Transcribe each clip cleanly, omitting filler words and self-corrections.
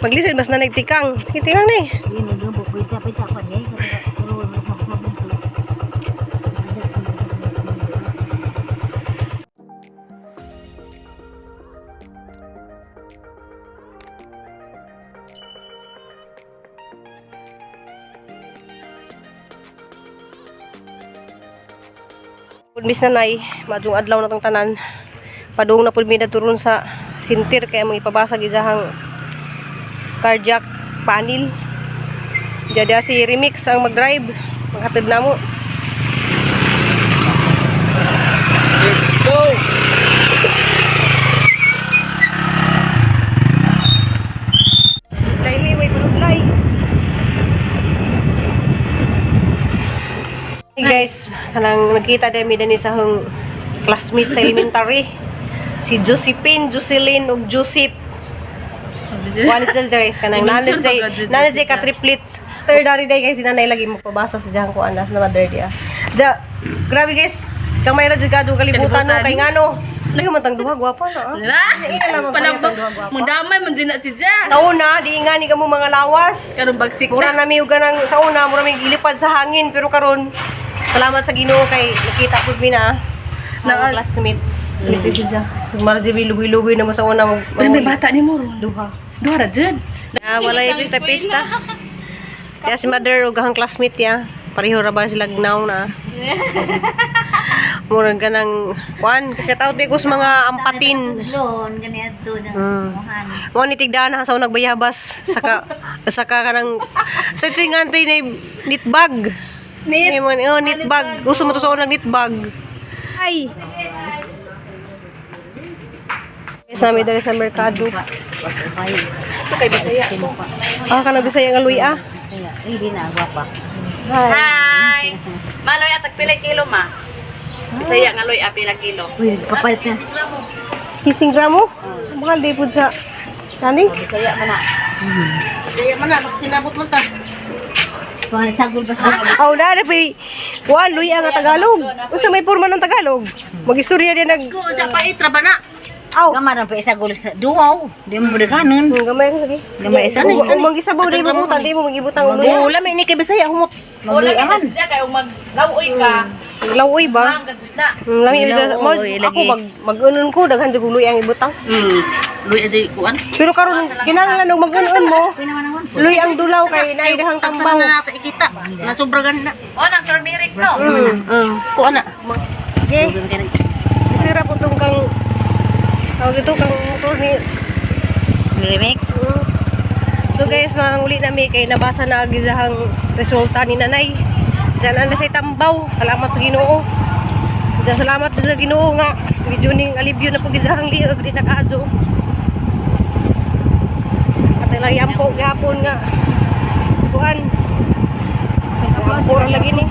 Maglisid mas na nagtikang. Sige, tikang ni. Bis na nay, madung adlaw na tong tanan. Padung na pud mi turon sa sintir kaya mo ipabasag isahang cardiac panel. Jadi si Remix ang mag-drive, maghatid namo. Let's go. Dahil may panublay. Hey guys, kanang nakita din mi din sa hong classmate sa elementary. Si Josephine, Jocelyn ug Joseph. One is the dress kanang nanay ka triplet. Third day guys, sinanay lagi mo pabasa sa jang ko anas na mother dia. Ja, grabe guys. Kang mayra jud gado kalibutan no kay ngano. Lagi man tang duha gwapa na. Magdamay man dyan na si Jazz. Sa una, di nga ni kamo mga lawas. Karon bagsik Mura na. nami ug ganang sa una, mura mi gilipad sa hangin pero karon salamat sa Ginoo kay nakita pud mi na mga classmate. Smith si Jazz. Marje bilugoy-lugoy na mo sa una mag. Pero may bata ni mo ron. Duha. Duha ra dyan. Wala yung sa pista. Kaya si mother o gahang classmate ya. Pareho ra ba sila gnaw na. Murag ganang kuan kasi tawag ko sa mga ampatin. Loan ganito na. Mo ni tigdaan na sa unang bayabas saka kanang sa tuwing antay na knit bag. Knit. Knit bag. Gusto mo to sa unang knit bag. Ay. Sa amin dali sa merkado. Kay Bisaya. Kana Bisaya nga luy ah. Hindi na gwapa. Hi. Maloy atak pila kilo ma. Bisaya nga loy pila kilo. Uy, papalit na. Kising gramo? Bakal di pud sa nani? Bisaya man na. Bisaya man na sinabot mo ta. Mga sagol ba sa Aw na pa luy ang Tagalog. Unsa may porma ng Tagalog? Magistorya din nag Ko ja pa itra ba na. aw. Kamaran pa isa gulo sa duwaw. Di mo bude kanon. Gamay ka sige. Gamay isa Kung magisabaw di mo butan, di mo magibutang ulo. Wala may ni kay Bisaya humot. Mabili aman. Siya kay maglawoy ka. Lawoy ba? Na. Lami mo Lawoy, ako lagi. mag-unon ko daghan jud luy ang ibutang. Luy aji kuan. Pero karon kinahanglan og mag-unon mo. Pinaman naman. Luy ang dulaw kay naay dahang tambang. na nato ikita. Na sobra ganda. Oh, nang turmeric no. Kuan na. Okay. Sira po tong kang tawag ito kang motor ni Remix. So guys, manguli nami kay nabasa na agizahang resulta ni nanay. Diyan na say tambaw. Salamat sa Ginoo. Diyan salamat sa Ginoo nga medyo ning alibyo na pud gizahang liog di nakaadyo. Atay lang yampo gihapon nga. Kuan. Pura lagi ni.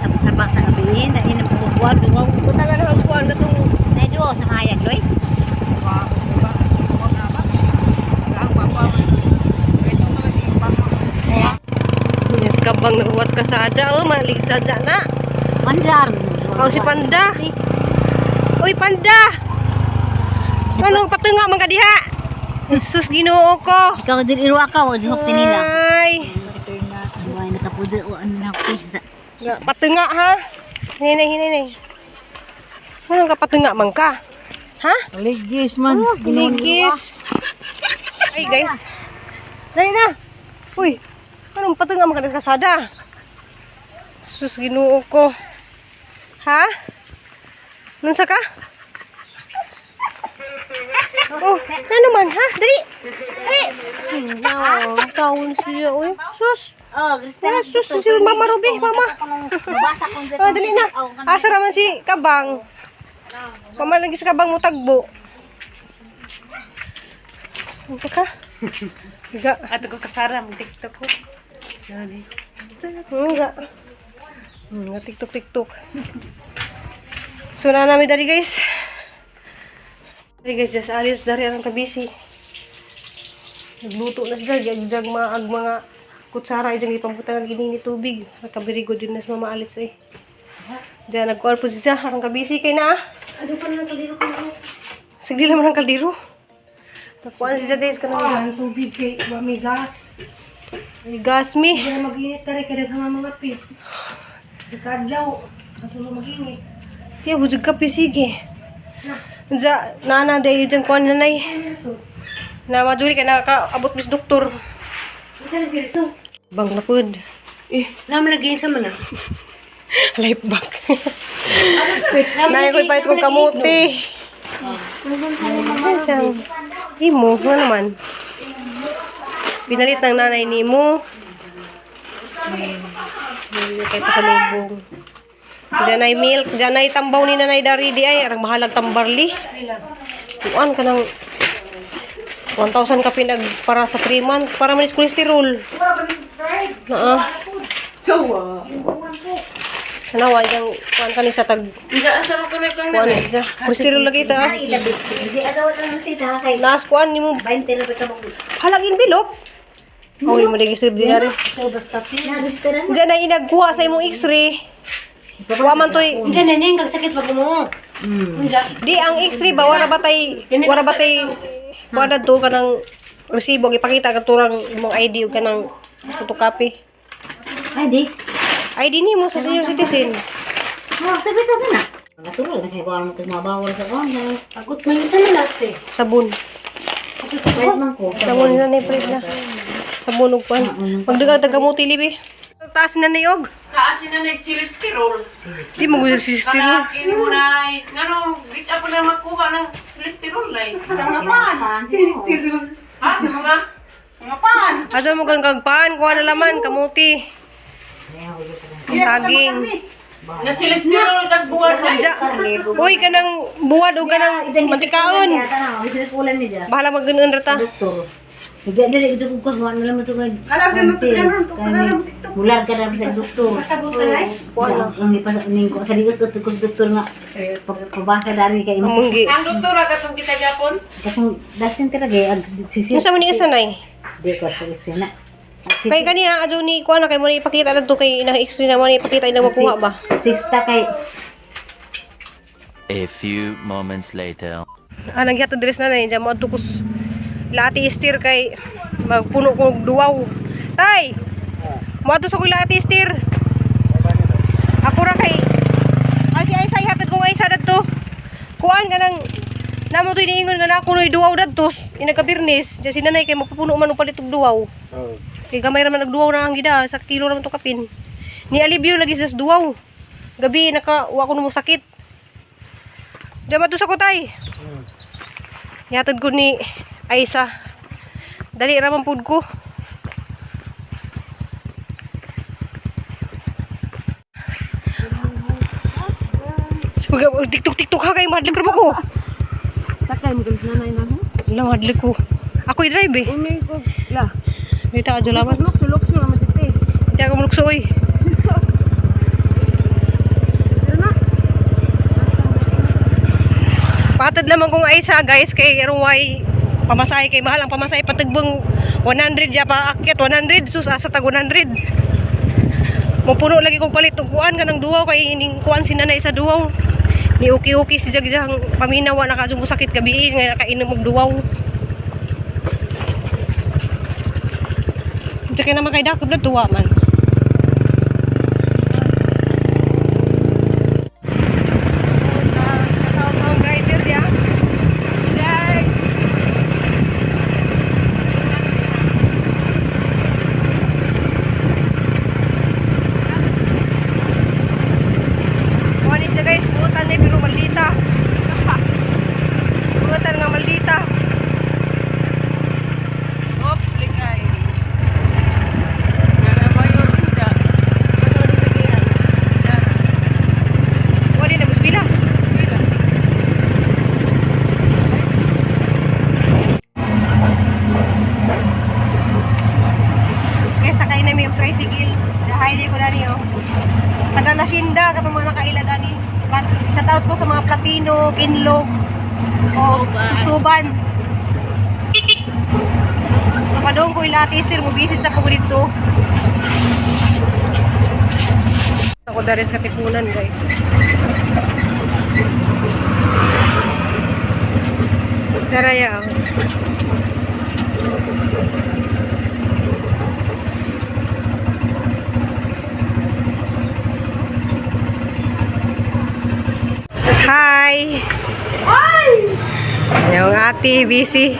Tapos sabak sa gabi na inam ko buwan duwaw. Punta nga ang kuan datong Na duwaw sa hayag loy. yes, kabang nakuwat kasada malig sadya na. Mandar. Aw si Panda. Uy Panda. Kanong patunga man ka diha? Sus Ginoo ko. Ikaw din irwa ka wa hukti nila. Ay. Duway nakapudo wa na pizza. Patunga ha. Hinay. Kanong ka patunga man ka? Ha? Ligis man. Ligis. Ay guys. Dali na. Uy. Kanong patunga man ka sa kasada? Sus Ginoo ko. Ha? Nunsa ka? Oh, ano man ha? Dali. No, taon siya. Uy, sus. Oh, Kristina. Sus, Mama Ruby, Mama. Mabasa kong Oh, dali na. Asa raman si Kabang. Mama lagi sa Kabang mo tagbo. Ano ka? Higa. Ato ko kasara mo TikTok ko. Higa. TikTok. So, na namin dari guys. Dari guys, just alis dari ang kabisi. Nagluto na sila. Jag mga kutsara. Ijang ipamputangan gini ni tubig. Nakabirigo din na sa mama alis eh. Diyan, nagkuhan po siya. Ang kabisi kay na. Ano pa na ng kaldero ko? Sige naman ang kaldero. Kuan siya guys kanang tubig kay wa may gas. May gas mi. Hindi na mag-init tari kada mga pit. Kadlaw ato mag-init. Tiya bujud kape sige. Ja nana day jeng kuan nanay. Na majuri ka nakaabot bis doktor. Isa lagi riso. Bang na pud. Naman lagi sa mana. Life back. Nay ko pait kong kamuti. Imo, ano naman? Pinalit ng nanay ni mo. Kay pa sa lubong. Diyan ay milk, diyan ay tambaw ni nanay dari di ay. Arang mahalag tambarli. Tuan ka ng 1,000 ka pinag para sa 3 months. Para manis cholesterol. Hanawa, yung kuhan ka ni sa tag... Kuhan ni siya. Cholesterol lagi taas. Kasi agaw lang sita kay Naas kuhan ni mo. 20 ra ka mo. Halag envelope. Uy, mo digisib din na rin. Basta na. Diyan ay inagkuha sa imong x-ray. Kuha man to'y... Diyan na niya gagsakit pag mo. Di, ang x-ray ba? Wara batay... Kuha na to ka ng resibo. Ipakita ka turang imong ID o ka ng photocopy. Ay di. ID ni mo sa senior citizen. Tapi ka sana. Natural na kay kuha mo kung mabawal sa kuha. Agot man sa manate. Sabon. Wait man ko. Sabon na na yung na. Sabon og pan. Pagdagang tagamuti libi. Taas na niyog. Kaasin na nag-cholesterol. Di mo gusto sistiro. Kalakin mo na ngano, bitch ako na makuha ng cholesterol ay. Sama pa. Ha, sa mga pan. Asa mo kang kagpaan, kuha na laman, kamuti. Ang saging. Na cholesterol kas buwan ay. Ja. Uy, kanang buwad o kanang mantikaon. Bisa pulan ni ja. Bahala mag-gunon rata. Doktor. Jadi dari itu kok kuha na lang mo to kay. Alam sa mga karon to Bulan ka na sa doktor. Kuha na. Ang ipas ning ko sa digat ko sa doktor nga pabasa dari kay Ang imong. munggi. ang doktor katong kita gyapon. Katong dasin talaga ag sisi. Unsa man ni asanay? Di ko sa isena. Kay kaniya adto ni kuha na kay mo ni ipakita dito kay ina x-ray na mo ni ipakita ina makuha ba. Sixta kay A few moments later. Anang gihat address na nay mo adto kus lati istir kay magpuno ko og duwaw. Tay. Mo adto sa ko lati istir. Ako ra kay ay say hatag ko ay sa dadto. Kuan ka nang namo to iniingon nga na ako noy duwaw dadto inagkabirnis. Diya sinanay kay magpupuno man og palit og duwaw. Kay gamay ra man nagduwaw na ang gida sa kilo ra man to kapin. Ni alibyo lagi sa duwaw. Gabi naka wa ko mo sakit. Diya mato sa ko tay. Yatad ko ni Aisa. Dali ra man pud ko. Suga tiktok ha kay madlig ra ko. Takay mo dun nanay na. Lang madlig ko. Ako i-drive eh. Umi ko la. Kita aja lawan. Sulok na matite. Hindi ako mulukso oy. Patad naman kung Aisa guys kay Ruway pamasahe kay mahal ang pamasahe patagbang 100 ya pa akyat 100 sus asa tag 100. Mapuno lagi kog palit og kuan kanang duwaw kay ining kuan sinanay sa duwaw. Ni uki-uki si jagjang paminawa nakadung sakit gabi nga nakainom og duwaw. Tsaka naman kay dakod na tuwa man. Ang driver ya. Kuhanin siya guys, buutan niya pero maldita. Buutan nga maldita. Op, ligay. Wali na busbila. Kaya sakay na may yung tricycle. Dahay di ko na niyo. Taga Nasinda, katong mga nakaila dani. Shout out ko sa mga Platino, Kinlog, Susuban. So padong ko ilati sir, mo visit sa ko dito. Ako dari sa Katipunan guys. Daraya. Hi! Yung ate, busy.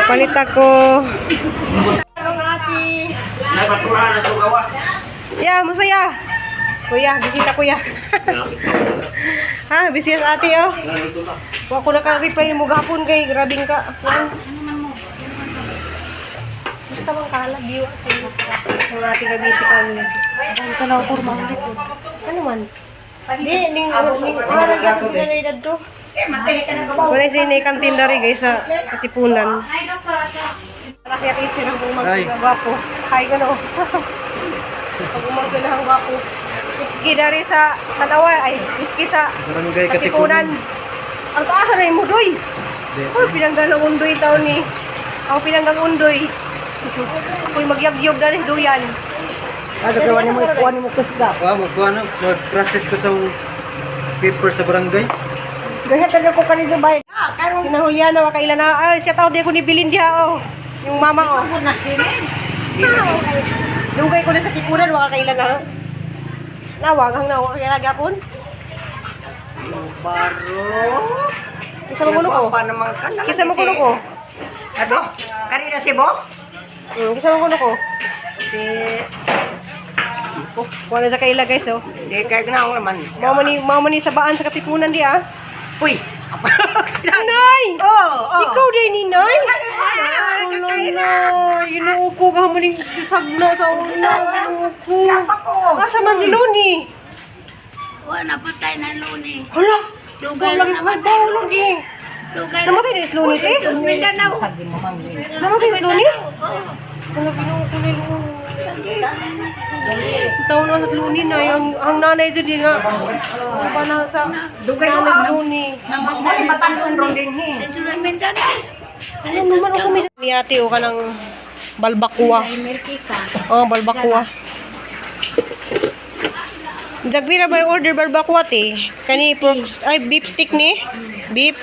Palit ako. Ya, masaya. Kuya, bisita kuya. Ha, busy sa ate oh. Wa ko naka-reply mo gahapon kay grabing ka. Basta bang kalag view ate. Yung ate ka busy ka nila. Ang tanaw kurma ulit. Ano man? Di, ning harag ako sila na edad to. Wala sini kantin dari guys sa Katipunan. Rakyat istirang gwapo. Hi gano. Pag umaga na ang gwapo. Iski dari sa Tanawa ay iski sa Katipunan. Ang taas na yung mudoy. Oh, pinanggang ng undoy taon ni. Ako pinanggang undoy. Ako'y magyagyog dari duyan. Gawa ni mo ikuan mo kusga. Mag-process ko sa paper sa barangay. Gahet na ko kanina bay. Sina Juliana, wakailan na. Ay, siya tao di ko ni bilin diha oh. Yung mama oh. Lugay ko na sa Tipunan, wakailan na. Nawag hang nawag kaya lagapon. Baro. Kisa mo kuno ko. Pa naman ka na. Kisa mo kuno ko. Ato, kanina si Bo? Kisa mo kuno ko. Si Wala sa kaila guys oh. di kay gnaw naman. Mao man ni sabaan sa Katipunan di ah. Uy. Nay! Oh. Ikaw din ni Nay? Wala. Inuuko ka mo ni sagna sa una. Inuuko. Asa man si Luni? Wala patay na luni. Hala! Dugay Lagi ko matulog eh. Dugay Namatay na is Luni te? Mindanao. Namatay na is Luni? Wala ginuuko ni Luni. Taon na sa Luni na. Ang nanay doon din nga. Ano ba na sa nanay sa Luni? Namatay matandon ron din he. Mindanao. Ano naman ako may... Ni ate o ka ng balbakwa. Oh, balbakwa. Dagbira ba order balbakwa te? Kani pork... Ay, beef stick ni? Beef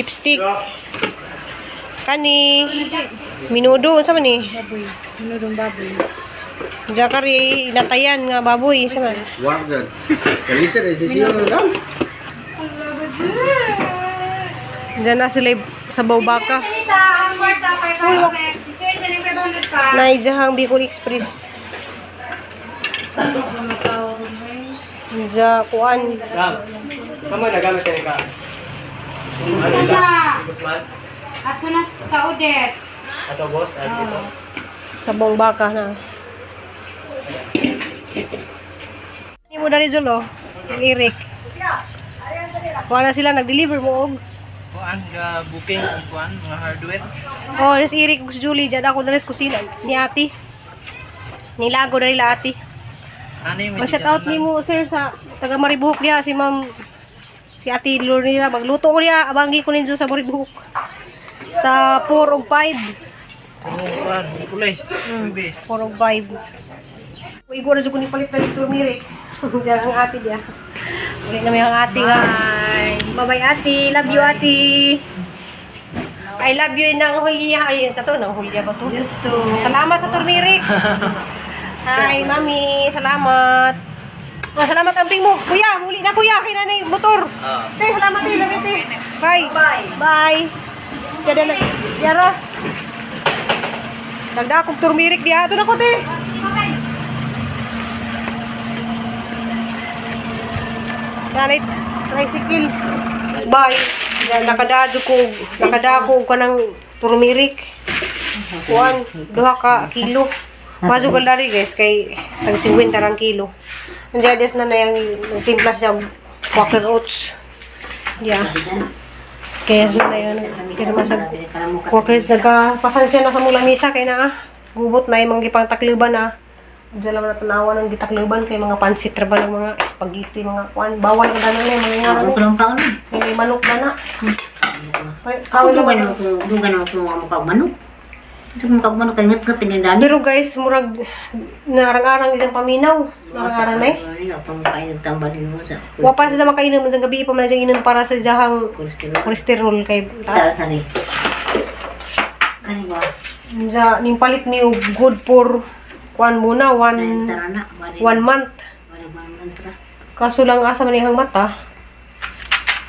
stick. Kani... Minudo, sa man ni? Baboy. Minudong baboy. Jakari, inatayan nga baboy. Sa man? Wargan. Kalisa na siya lang. Diyan na sila sa Baubaka. Uy, wak. Naijahang Bicol Express. Diyan, kuan. Sama na gamit ka. At kunas ka-Odette. Ato boss, dito. Sa Baubaka na. Hindi mo na rin Zul, oh. Yung Eric. Kuha na sila, nag-deliver mo, og. Ang booking ang kuan, mga hardware. Oh, si Eric, si Julie, dyan ako na rin kusina. Ni ate. Nilago na nila ate. Ano yung Ma-shout out ni mo, sir, sa taga Maribuhok niya, si ma'am, si ate Lord nila. Magluto ko niya, abangi ko ninyo sa Maribuhok. Sa 4 o 5. kuan, Nicolas, Bibes. 4 o 5. Igor na dyan ko ni palit na dito, Mirik. Diyan ang ate diya. Ulit namin ang ate nga. Bye-bye ate. Love you ate. I love you nang Julia. Ayun sa to, nang Julia ba to? Salamat sa turmeric. Hi, mami. Salamat. Oh, salamat amping mo. Kuya, huli na kuya. Kaya nanay motor. Te, salamat te. Love you te. Bye. Bye. Kada na. Yara. Dagdag kong turmeric diya. Ito na ko te. Nanay, tricycle. Bye. Nakadako ka ng turmeric. Kuan, 2 ka kilo. Baso ka dari guys, kay tag 50 rang kilo. Nandiyan des na na yung timpla siya Quaker Oats. Yeah. Kaya na yun. Kaya naman sa Quaker Oats, nagkapasan siya na sa mula misa. Kaya na gubot na yung mga gipang takluban na. Diyan lang na tanawan ng gitakluban kay mga pansit traba ng mga spaghetti, mga kuan. Bawal na na mga nga. Kulang taon. May manok na na. Kau dugan ako mga manok. Ito mga manok kay ngat tinindani. Pero guys, murag narang-arang isang paminaw. Narang-arang na eh. Ay, apa mo kain tambal mo sa Wapa sa makainom sa gabi pa man dyan inom para sa jahang kolesterol. kolesterol kay Tari. Kani ba? ning palit ni good for kuan muna 1 Tarana, 1 month. Bali mantra. Kaso lang asa man ihang mata.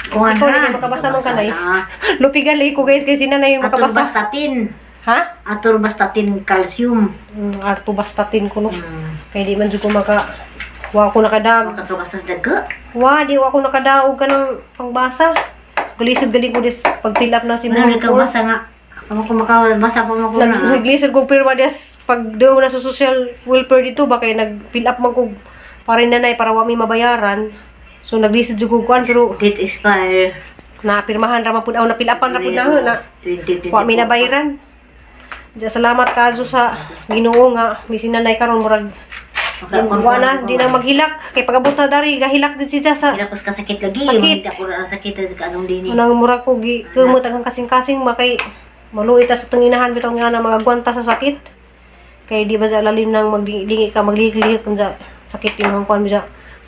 Kuhan Ikaw ra. lagi makabasa man kanay. na. Lupigali ko guys kay sinanay yung makabasa. Atorvastatin. Ha? Atorvastatin calcium. Artubastatin ko no. Hmm. Kay di man jud ko wa ko nakadag. Makakabasa sa daga. Wa ko nakadaog ka ng pangbasa. Galisod gali ko des pag fill up na si Wala mo. ka basa nga. Ako makabasa pa mo ko na. Naglisod ko pirma des pag daw na sa social welfare dito ba kay nag fill up man ko para nanay para wa mi mabayaran. So naglisod jud ko kuan pero Date expire. napirmahan ra man pud na fill upan ra pud na 2024. wa mi nabayaran. Diya salamat kadto sa Ginoo nga bisin nanay karon murag wa na di na maghilak kay pagabot na dari gahilak din siya sa Kaya ko sakit lagi. Sakit. Hindi ako na sakit ka anong dini. Anang mura ko kumot ang kasing-kasing makay maluit sa tanginahan bitaw nga na mga gwanta sa sakit. Kay di ba sa lalim nang magdingi ka maglihik kun sa sakit yung kuan biya.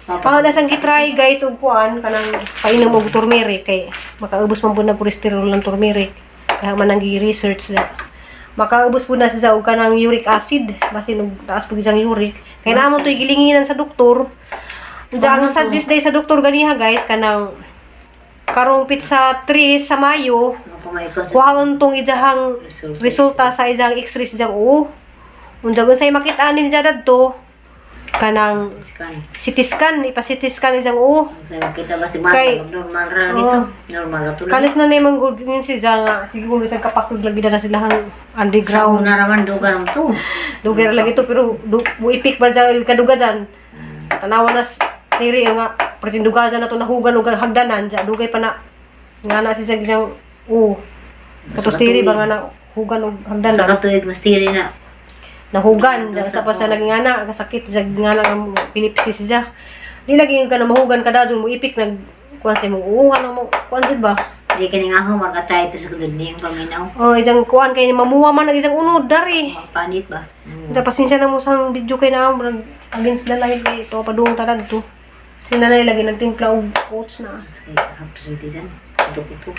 Pag nasang gitry guys og kuan kanang painom og turmeric kay makaubos man pud na cholesterol ng turmeric. Kaya man ang research na. Makaubos pud na siya og kanang uric acid basin og taas pud siyang uric. Kaya naman to'y gilinginan sa doktor. Diyan ang suggest day sa doktor ganiha guys kanang karong pizza 3 sa Mayo kuhaon tong ijahang resulta sa ijang x-ray sa ijang unjag unsay makita nin diya dadto kanang CT scan ipa-CT scan ijang Kita ba si Kay- Mata? Normal ra nito. Normal ra tulad. kalis na naman good nin siya nga siguro sa kapakog lagi na sila hang Sa underground una raman dugar mo to. dugar lagi to pero buipik ba dyan kaduga dyan tanawa na tiri nga pertinduga dyan na to nahugan og hagdanan dyan dugay pa na nga na siya gyang tapos tiri ba nga na hugan og Sa hagdanan katuig mas tiri na. nahugan dyan sa pa sa naging ana kasakit sa nga na pilipsis siya di lagi ka na mahugan kada dyan mo ipik nag kuan sa mo ano mo kuan jud ba Di ka nga ako marka-try ito sa kudod niya yung paminaw. ijang kuan kay mamuwa man ang ijang unod dari Panit ba? Da pasensya na mo sang video kay na murag against the light kay to padung tanan to. Sinalay lagi nagtimpla og oats na. Hapos ito dyan. Ito.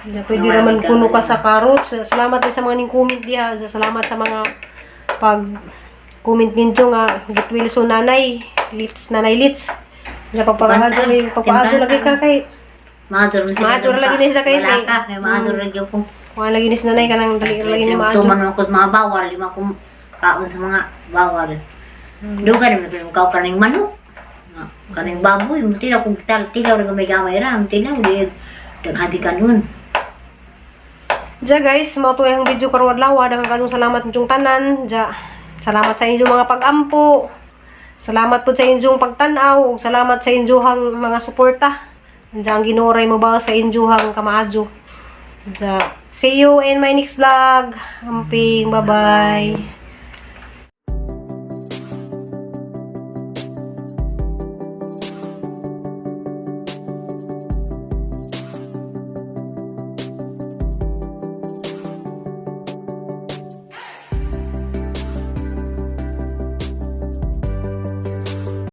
Da pwede raman kuno ka sa carrots. Salamat din sa mga ning comment diha. Salamat sa mga pag comment ninyo nga Get Wilson nanay, nanay Litz. Da papaadyo lagi ka kay Madur mo sila. Madur lagi ni sa kayo, Wala kay- ka. Kaya madur lagi ako. kuha lagi ni nanay kanang dali lagi ni maadyo. Tuman mo ko mga bawal. Lima kong kaon sa mga bawal. Dugan naman ko yung kaning manok. Kaning baboy. Tila kong tilaw na gamay ra. Tilaw. Daghati ka nun. Ja guys, mao to ang video karong adlaw. Daghang kadong salamat inyong tanan. Ja, salamat sa inyong mga pag-ampo. Salamat po sa inyong pagtan-aw ug salamat sa inyong mga suporta. Ja ang ginuray mo ba sa inyong kamaadyo. Ja, see you in my next vlog. Amping, bye-bye.